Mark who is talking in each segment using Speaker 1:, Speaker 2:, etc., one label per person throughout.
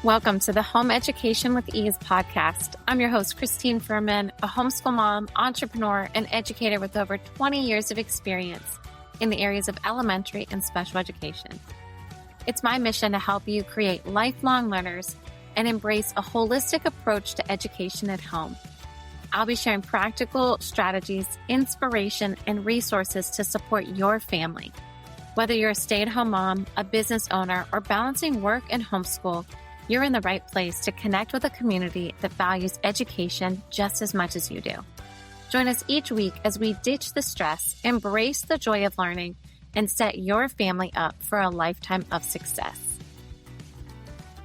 Speaker 1: Welcome to the Home Education with Ease podcast. I'm your host, Christine Furman, a homeschool mom, entrepreneur, and educator with over 20 years of experience in the areas of elementary and special education. It's my mission to help you create lifelong learners and embrace a holistic approach to education at home. I'll be sharing practical strategies, inspiration, and resources to support your family. Whether you're a stay-at-home mom, a business owner, or balancing work and homeschool, you're in the right place to connect with a community that values education just as much as you do. Join us each week as we ditch the stress, embrace the joy of learning, and set your family up for a lifetime of success.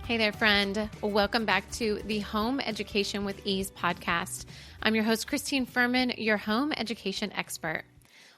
Speaker 1: Hey there, friend. Welcome back to the Home Education with Ease podcast. I'm your host, Christine Furman, your home education expert.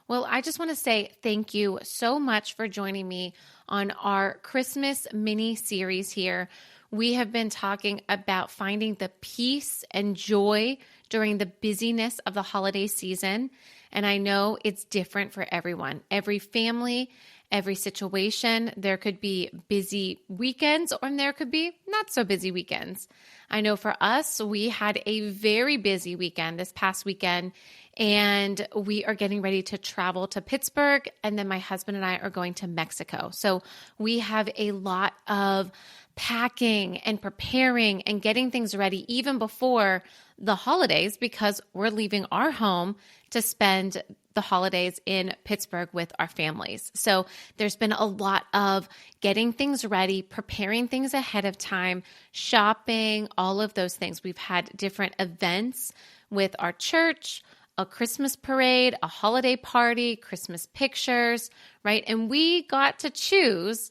Speaker 1: Well, I just want to say thank you so much for joining me on our Christmas mini series here. We have been talking about finding the peace and joy during the busyness of the holiday season. And I know it's different for everyone. Every family, every situation, there could be busy weekends or there could be not so busy weekends. I know for us, we had a very busy weekend this past weekend, and we are getting ready to travel to Pittsburgh, and then my husband and I are going to Mexico. So we have a lot of packing and preparing and getting things ready even before the holidays because we're leaving our home to spend the holidays in Pittsburgh with our families. So there's been a lot of getting things ready, preparing things ahead of time, shopping, all of those things. We've had different events with our church, a Christmas parade, a holiday party, Christmas pictures, right? And we got to choose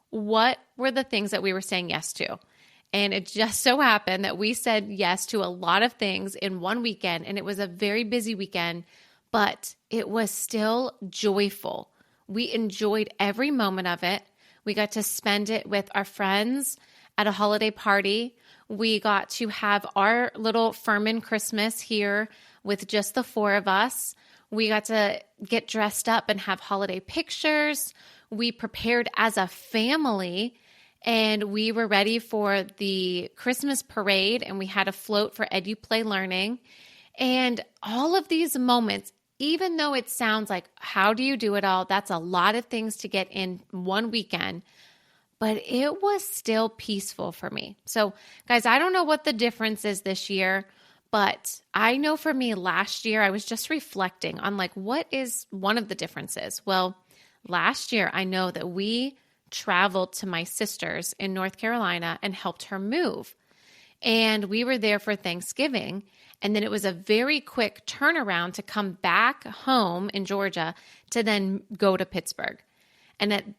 Speaker 1: what were the things that we were saying yes to. And it just so happened that we said yes to a lot of things in one weekend, and it was a very busy weekend, but it was still joyful. We enjoyed every moment of it. We got to spend it with our friends at a holiday party. We got to have our little Furman Christmas here with just the four of us. We got to get dressed up and have holiday pictures. We prepared as a family, and we were ready for the Christmas parade, and we had a float for EduPlay Learning. And all of these moments, even though it sounds like, how do you do it all? That's a lot of things to get in one weekend, but it was still peaceful for me. So guys, I don't know what the difference is this year, but I know for me last year, I was just reflecting on what is one of the differences? Well, last year, I know that we traveled to my sister's in North Carolina and helped her move. And we were there for Thanksgiving. And then it was a very quick turnaround to come back home in Georgia to then go to Pittsburgh. And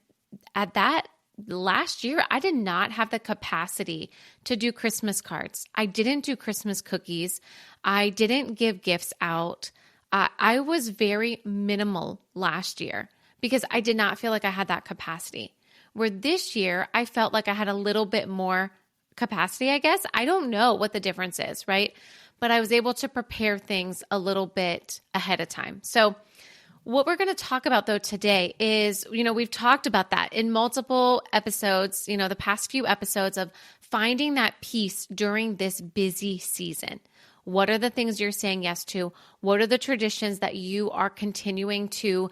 Speaker 1: at that last year, I did not have the capacity to do Christmas cards. I didn't do Christmas cookies. I didn't give gifts out. I was very minimal last year because I did not feel like I had that capacity. Where this year, I felt like I had a little bit more capacity, I guess. I don't know what the difference is, right? But I was able to prepare things a little bit ahead of time. So what we're going to talk about though today is, we've talked about that in multiple episodes, the past few episodes of finding that peace during this busy season. What are the things you're saying yes to? What are the traditions that you are continuing to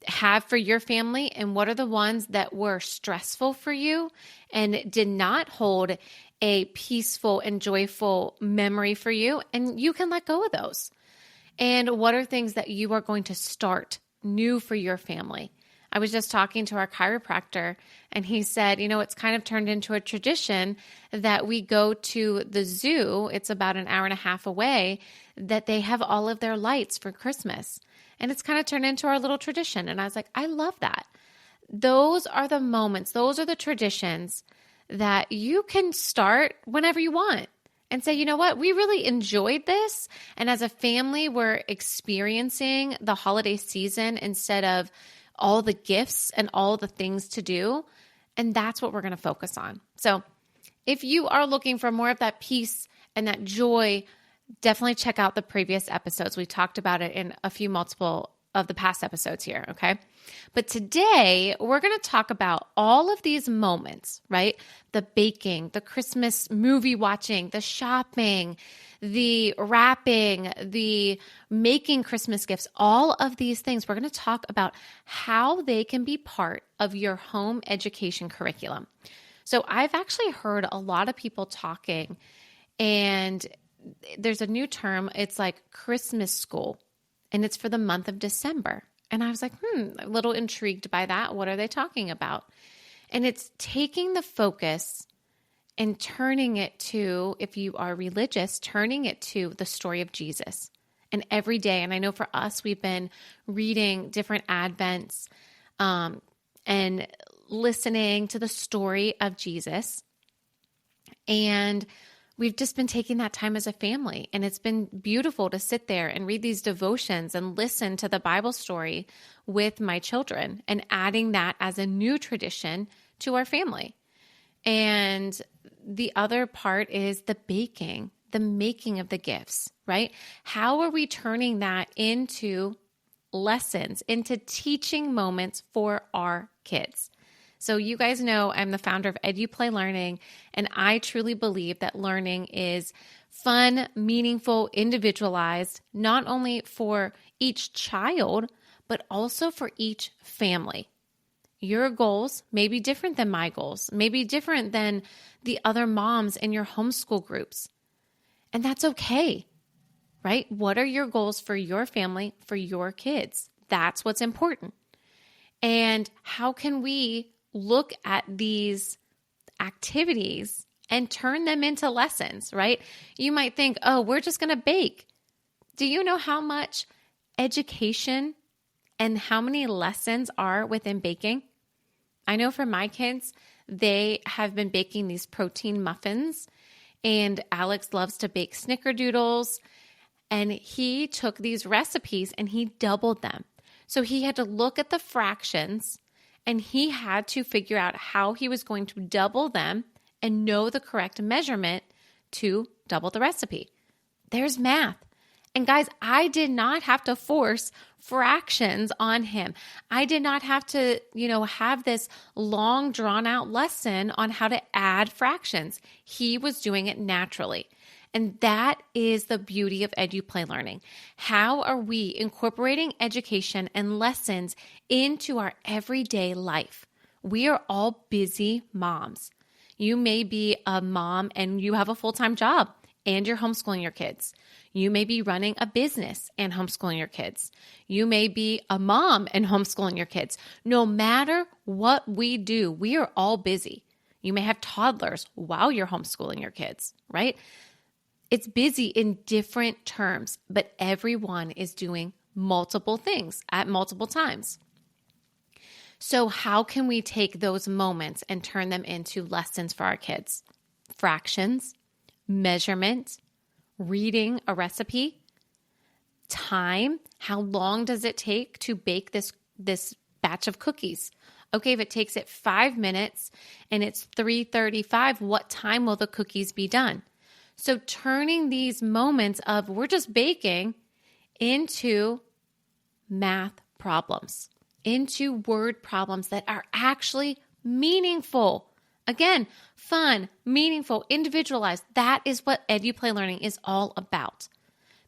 Speaker 1: have for your family? And what are the ones that were stressful for you and did not hold a peaceful and joyful memory for you? And you can let go of those. And what are things that you are going to start new for your family? I was just talking to our chiropractor, and he said, it's kind of turned into a tradition that we go to the zoo. It's about an hour and a half away, that they have all of their lights for Christmas. And it's kind of turned into our little tradition. And I was like, I love that. Those are the moments, those are the traditions that you can start whenever you want and say, you know what, we really enjoyed this. And as a family, we're experiencing the holiday season instead of all the gifts and all the things to do. And that's what we're going to focus on. So if you are looking for more of that peace and that joy, definitely check out the previous episodes. We talked about it in a few multiple of the past episodes here, okay? But today we're going to talk about all of these moments, right? The baking, the Christmas movie watching, the shopping, the wrapping, the making Christmas gifts, all of these things. We're going to talk about how they can be part of your home education curriculum. So I've actually heard a lot of people talking, and there's a new term. It's like Christmas school, and it's for the month of December. And I was like, a little intrigued by that. What are they talking about? And it's taking the focus and turning it to, if you are religious, turning it to the story of Jesus. And every day, and I know for us, we've been reading different Advents and listening to the story of Jesus. And we've just been taking that time as a family. And it's been beautiful to sit there and read these devotions and listen to the Bible story with my children and adding that as a new tradition to our family. And the other part is the baking, the making of the gifts, right? How are we turning that into lessons, into teaching moments for our kids? So you guys know I'm the founder of EduPlay Learning, and I truly believe that learning is fun, meaningful, individualized, not only for each child, but also for each family. Your goals may be different than my goals, may be different than the other moms in your homeschool groups. And that's okay, right? What are your goals for your family, for your kids? That's what's important. And how can we look at these activities and turn them into lessons, right? You might think, oh, we're just going to bake. Do you know how much education and how many lessons are within baking? I know for my kids, they have been baking these protein muffins, and Alex loves to bake snickerdoodles, and he took these recipes and he doubled them. So he had to look at the fractions, and he had to figure out how he was going to double them and know the correct measurement to double the recipe. There's math. And guys, I did not have to force fractions on him. I did not have to, have this long drawn out lesson on how to add fractions. He was doing it naturally. And that is the beauty of EduPlay Learning. How are we incorporating education and lessons into our everyday life? We are all busy moms. You may be a mom and you have a full-time job and you're homeschooling your kids. You may be running a business and homeschooling your kids. You may be a mom and homeschooling your kids. No matter what we do, we are all busy. You may have toddlers while you're homeschooling your kids, right? It's busy in different terms, but everyone is doing multiple things at multiple times. So how can we take those moments and turn them into lessons for our kids? Fractions, measurement, reading a recipe, time. How long does it take to bake this batch of cookies? Okay, if it takes it 5 minutes and it's 3:35, what time will the cookies be done? So turning these moments of we're just baking into math problems, into word problems that are actually meaningful. Again, fun, meaningful, individualized. That is what EduPlay Learning is all about.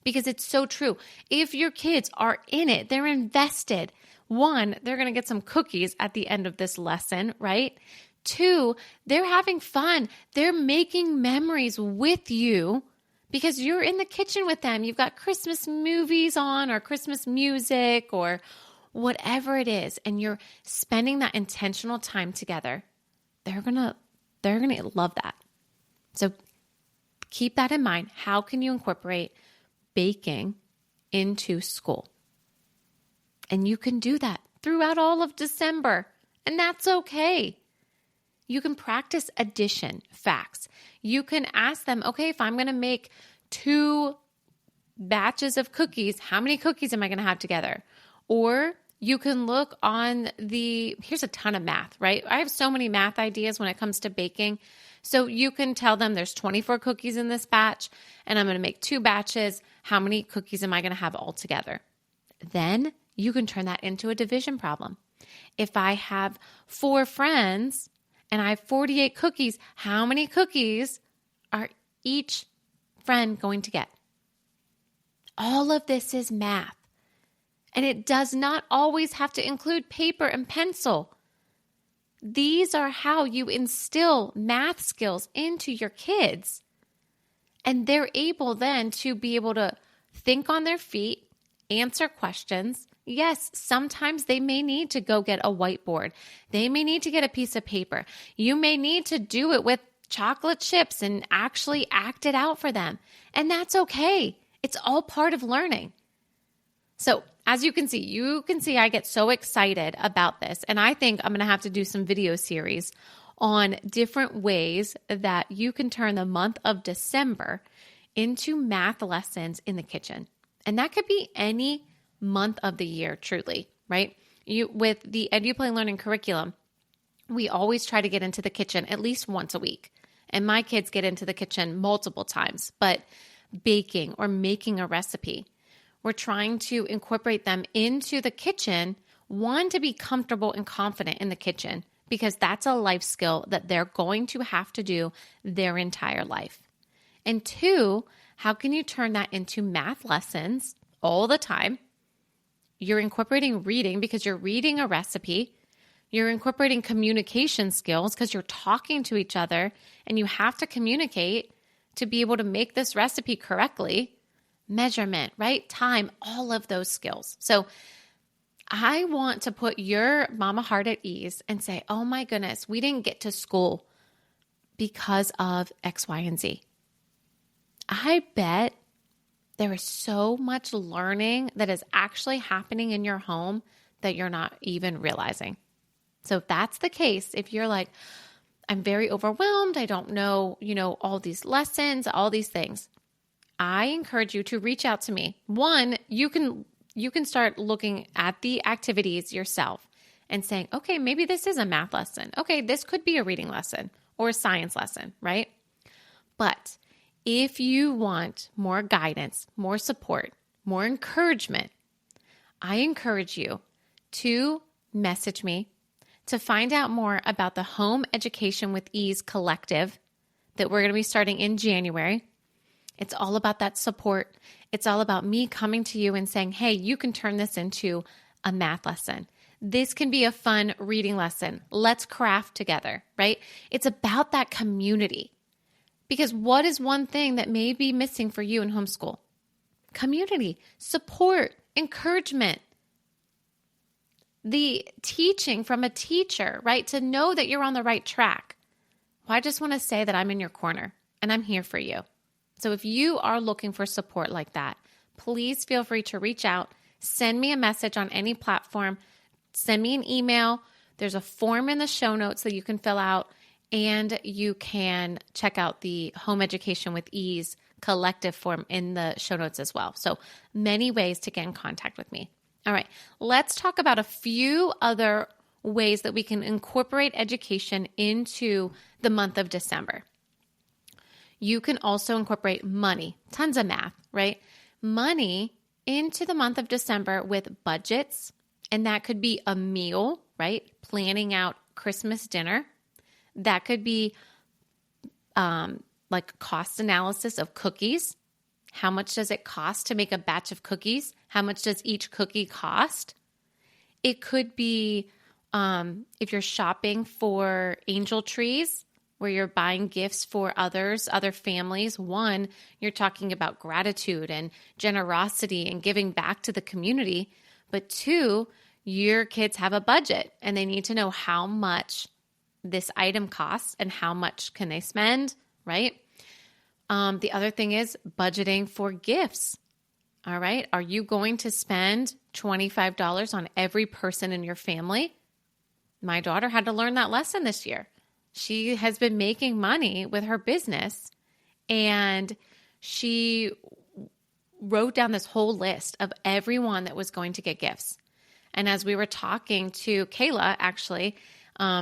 Speaker 1: Because it's so true. If your kids are in it, they're invested. 1, they're going to get some cookies at the end of this lesson, right? 2, they're having fun. They're making memories with you because you're in the kitchen with them. You've got Christmas movies on or Christmas music or whatever it is, and you're spending that intentional time together. They're gonna love that. So keep that in mind. How can you incorporate baking into school? And you can do that throughout all of December, and that's okay. You can practice addition facts. You can ask them, okay, if I'm going to make 2 batches of cookies, how many cookies am I going to have together? Or you can look on here's a ton of math, right? I have so many math ideas when it comes to baking. So you can tell them there's 24 cookies in this batch, and I'm going to make 2 batches. How many cookies am I going to have all together? Then you can turn that into a division problem. If I have 4 friends and I have 48 cookies, how many cookies are each friend going to get? All of this is math. And it does not always have to include paper and pencil. These are how you instill math skills into your kids. And they're able then to be able to think on their feet, answer questions. Yes, sometimes they may need to go get a whiteboard. They may need to get a piece of paper. You may need to do it with chocolate chips and actually act it out for them. And that's okay. It's all part of learning. So as you can see I get so excited about this. And I think I'm going to have to do some video series on different ways that you can turn the month of December into math lessons in the kitchen. And that could be any month of the year, truly, right? With the EduPlay Learning curriculum, we always try to get into the kitchen at least once a week. And my kids get into the kitchen multiple times, but baking or making a recipe, we're trying to incorporate them into the kitchen, one, to be comfortable and confident in the kitchen, because that's a life skill that they're going to have to do their entire life. And 2, how can you turn that into math lessons all the time? You're incorporating reading because you're reading a recipe. You're incorporating communication skills because you're talking to each other and you have to communicate to be able to make this recipe correctly. Measurement, right? Time, all of those skills. So I want to put your mama heart at ease and say, oh my goodness, we didn't get to school because of X, Y, and Z. I bet there is so much learning that is actually happening in your home that you're not even realizing. So if that's the case, if you're like, I'm very overwhelmed, I don't know, all these lessons, all these things, I encourage you to reach out to me. One, you can start looking at the activities yourself and saying, okay, maybe this is a math lesson. Okay, this could be a reading lesson or a science lesson, right? But if you want more guidance, more support, more encouragement, I encourage you to message me to find out more about the Home Education with Ease Collective that we're going to be starting in January. It's all about that support. It's all about me coming to you and saying, hey, you can turn this into a math lesson. This can be a fun reading lesson. Let's craft together, right? It's about that community. Because what is one thing that may be missing for you in homeschool? Community, support, encouragement. The teaching from a teacher, right? To know that you're on the right track. Well, I just want to say that I'm in your corner and I'm here for you. So if you are looking for support like that, please feel free to reach out, send me a message on any platform, send me an email. There's a form in the show notes that you can fill out, and you can check out the Home Education with Ease collective form in the show notes as well. So many ways to get in contact with me. All right, let's talk about a few other ways that we can incorporate education into the month of December. You can also incorporate money, tons of math, right? Money into the month of December with budgets, and that could be a meal, right? Planning out Christmas dinner. That could be like cost analysis of cookies. How much does it cost to make a batch of cookies? How much does each cookie cost? It could be if you're shopping for angel trees, where you're buying gifts for others, other families. One, you're talking about gratitude and generosity and giving back to the community. But 2, your kids have a budget and they need to know how much this item costs and how much can they spend, right? The other thing is budgeting for gifts. All right. Are you going to spend $25 on every person in your family? My daughter had to learn that lesson this year. She has been making money with her business, and she wrote down this whole list of everyone that was going to get gifts. And as we were talking to Kayla, actually,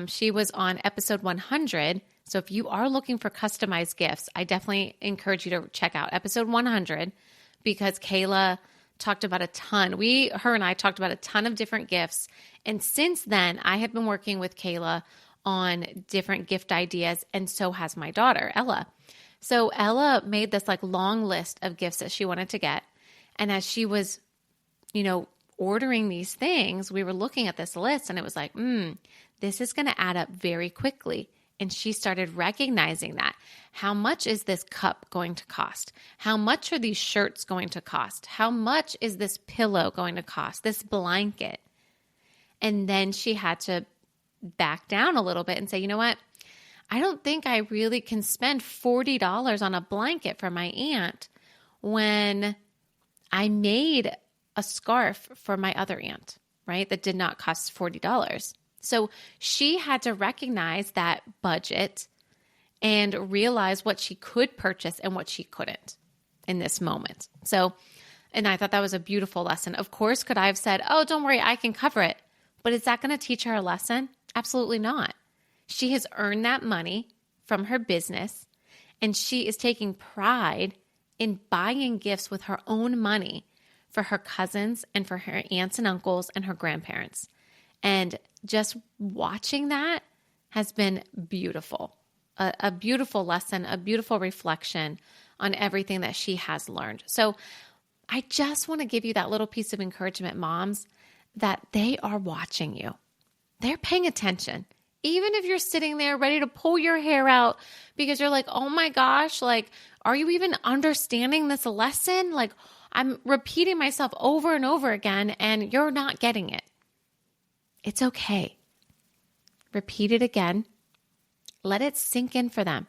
Speaker 1: she was on episode 100. So if you are looking for customized gifts, I definitely encourage you to check out episode 100, because Kayla talked about her and I talked about a ton of different gifts. And since then, I have been working with Kayla on different gift ideas, and so has my daughter, Ella. So Ella made this like long list of gifts that she wanted to get. And as she was, ordering these things, we were looking at this list and it was like, this is going to add up very quickly. And she started recognizing that. How much is this cup going to cost? How much are these shirts going to cost? How much is this pillow going to cost? This blanket? And then she had to back down a little bit and say, you know what? I don't think I really can spend $40 on a blanket for my aunt when I made a scarf for my other aunt, right? That did not cost $40. So she had to recognize that budget and realize what she could purchase and what she couldn't in this moment. So, and I thought that was a beautiful lesson. Of course, could I have said, oh, don't worry, I can cover it. But is that going to teach her a lesson? Absolutely not. She has earned that money from her business, and she is taking pride in buying gifts with her own money for her cousins and for her aunts and uncles and her grandparents. And just watching that has been beautiful, a beautiful lesson, a beautiful reflection on everything that she has learned. So I just want to give you that little piece of encouragement, moms, that they are watching you. They're paying attention. Even if you're sitting there ready to pull your hair out because you're like, oh my gosh, like, are you even understanding this lesson? Like, I'm repeating myself over and over again and you're not getting it. It's okay. Repeat it again. Let it sink in for them.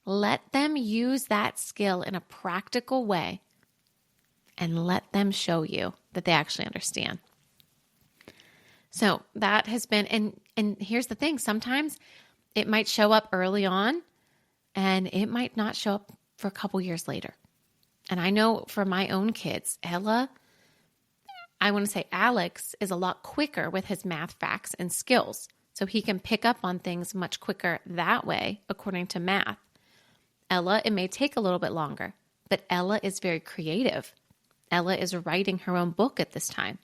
Speaker 1: Let them use that skill in a practical way and let them show you that they actually understand. So that has been, and here's the thing, sometimes it might show up early on and it might not show up for a couple years later. And I know for my own kids, Alex is a lot quicker with his math facts and skills. So he can pick up on things much quicker that way, according to math. Ella, it may take a little bit longer, but Ella is very creative. Ella is writing her own book at this time.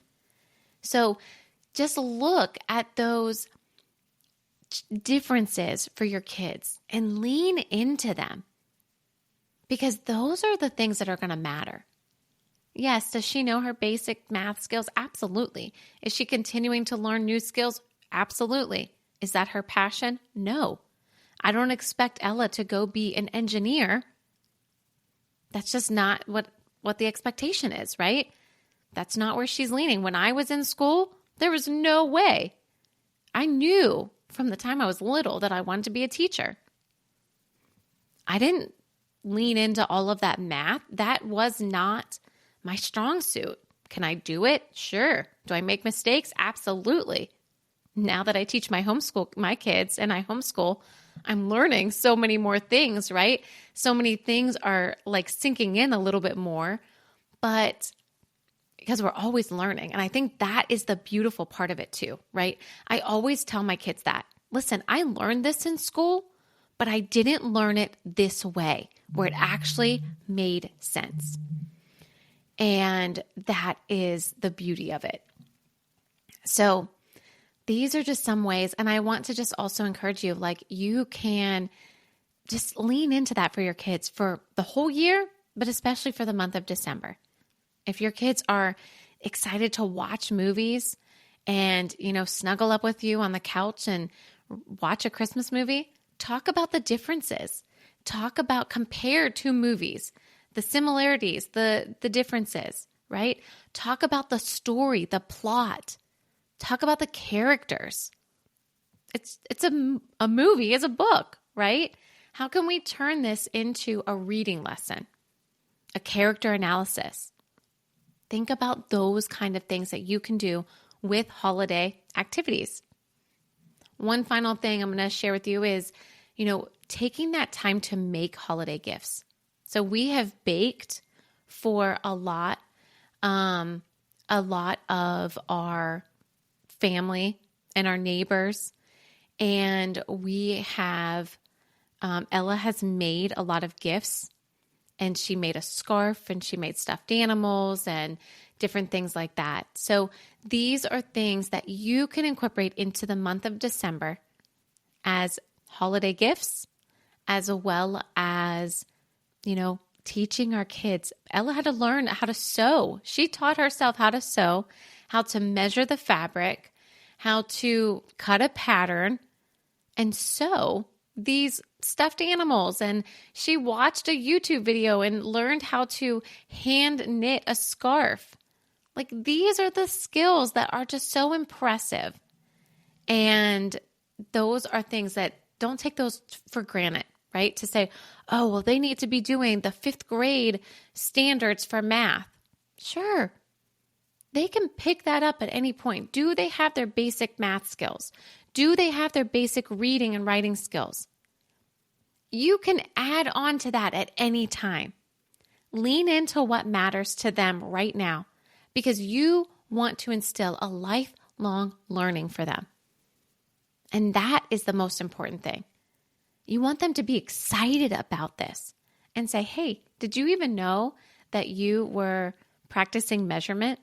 Speaker 1: So just look at those differences for your kids and lean into them, because those are the things that are going to matter. Yes, does she know her basic math skills? Absolutely. Is she continuing to learn new skills? Absolutely. Is that her passion? No. I don't expect Ella to go be an engineer. That's just not what the expectation is, right? That's not where she's leaning. When I was in school, there was no way. I knew from the time I was little that I wanted to be a teacher. I didn't lean into all of that math. That was not my strong suit. Can I do it? Sure. Do I make mistakes? Absolutely. Now that I teach my kids and I homeschool, I'm learning so many more things, right? So many things are like sinking in a little bit more, but because we're always learning. And I think that is the beautiful part of it too, right? I always tell my kids that, listen, I learned this in school, but I didn't learn it this way where it actually made sense. And that is the beauty of it. So these are just some ways. And I want to just also encourage you, like, you can just lean into that for your kids for the whole year, but especially for the month of December. If your kids are excited to watch movies and, snuggle up with you on the couch and watch a Christmas movie, talk about the differences. Talk about, compare two movies, the similarities, the differences, right? Talk about the story, the plot. Talk about the characters. It's a movie, it's a book, right? How can we turn this into a reading lesson, a character analysis? Think about those kind of things that you can do with holiday activities. One final thing I'm going to share with you is, taking that time to make holiday gifts. So we have baked for a lot of our family and our neighbors. And we have, Ella has made a lot of gifts and she made a scarf and she made stuffed animals and different things like that. So these are things that you can incorporate into the month of December as holiday gifts, as well as, teaching our kids. Ella had to learn how to sew. She taught herself how to sew, how to measure the fabric, how to cut a pattern and sew these stuffed animals. And she watched a YouTube video and learned how to hand knit a scarf. Like, these are the skills that are just so impressive. And those are things that don't take those for granted, right? To say, oh, well, they need to be doing the 5th grade standards for math. Sure. They can pick that up at any point. Do they have their basic math skills? Do they have their basic reading and writing skills? You can add on to that at any time. Lean into what matters to them right now, because you want to instill a lifelong learning for them. And that is the most important thing. You want them to be excited about this and say, hey, did you even know that you were practicing measurement?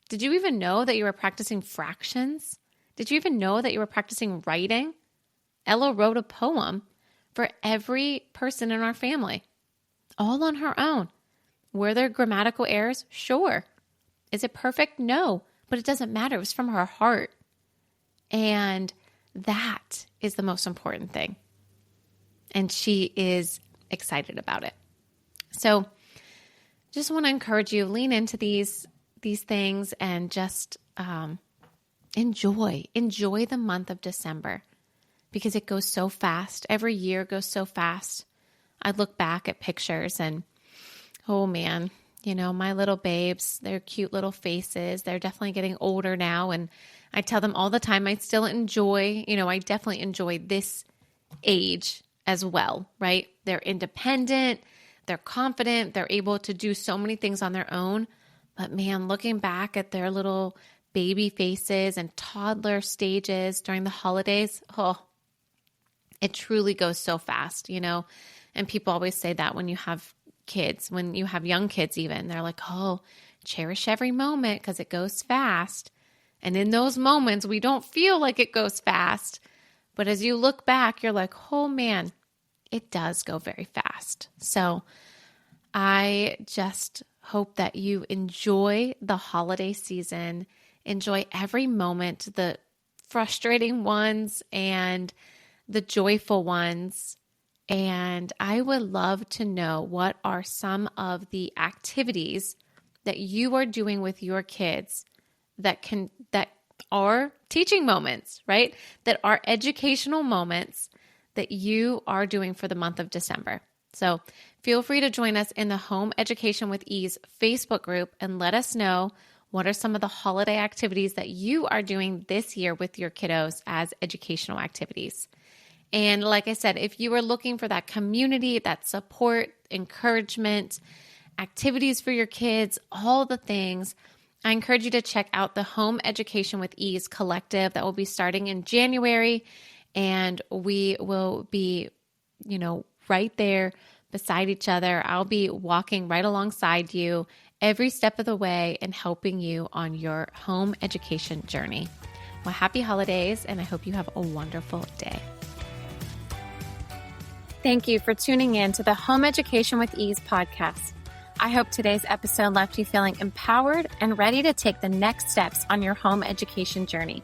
Speaker 1: Did you even know that you were practicing fractions? Did you even know that you were practicing writing? Ella wrote a poem for every person in our family, all on her own. Were there grammatical errors? Sure. Is it perfect? No, but it doesn't matter. It was from her heart. And that is the most important thing. And she is excited about it. So just want to encourage you, lean into these things and just enjoy the month of December, because it goes so fast. Every year goes so fast. I look back at pictures and, oh man, my little babes, their cute little faces, they're definitely getting older now. And I tell them all the time, I still enjoy, I definitely enjoy this age as well, right? They're independent, they're confident, they're able to do so many things on their own. But man, looking back at their little baby faces and toddler stages during the holidays, it truly goes so fast, And people always say that when you have kids, when you have young kids even, they're like, oh, cherish every moment because it goes fast. And in those moments, we don't feel like it goes fast. But as you look back, you're like, oh man, it does go very fast. So I just hope that you enjoy the holiday season, enjoy every moment, the frustrating ones and the joyful ones. And I would love to know, what are some of the activities that you are doing with your kids that are teaching moments, right? That are educational moments that you are doing for the month of December. So feel free to join us in the Home Education with Ease Facebook group and let us know what are some of the holiday activities that you are doing this year with your kiddos as educational activities. And like I said, if you are looking for that community, that support, encouragement, activities for your kids, all the things, I encourage you to check out the Home Education with Ease collective that will be starting in January. And we will be, right there beside each other. I'll be walking right alongside you every step of the way and helping you on your home education journey. Well, happy holidays, and I hope you have a wonderful day.
Speaker 2: Thank you for tuning in to the Home Education with Ease podcast. I hope today's episode left you feeling empowered and ready to take the next steps on your home education journey.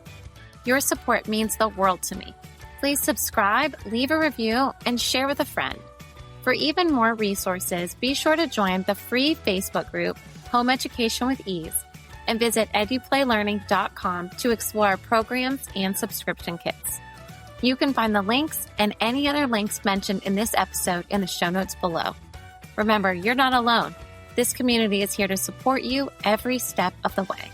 Speaker 2: Your support means the world to me. Please subscribe, leave a review, and share with a friend. For even more resources, be sure to join the free Facebook group, Home Education with Ease, and visit eduplaylearning.com to explore our programs and subscription kits. You can find the links and any other links mentioned in this episode in the show notes below. Remember, you're not alone. This community is here to support you every step of the way.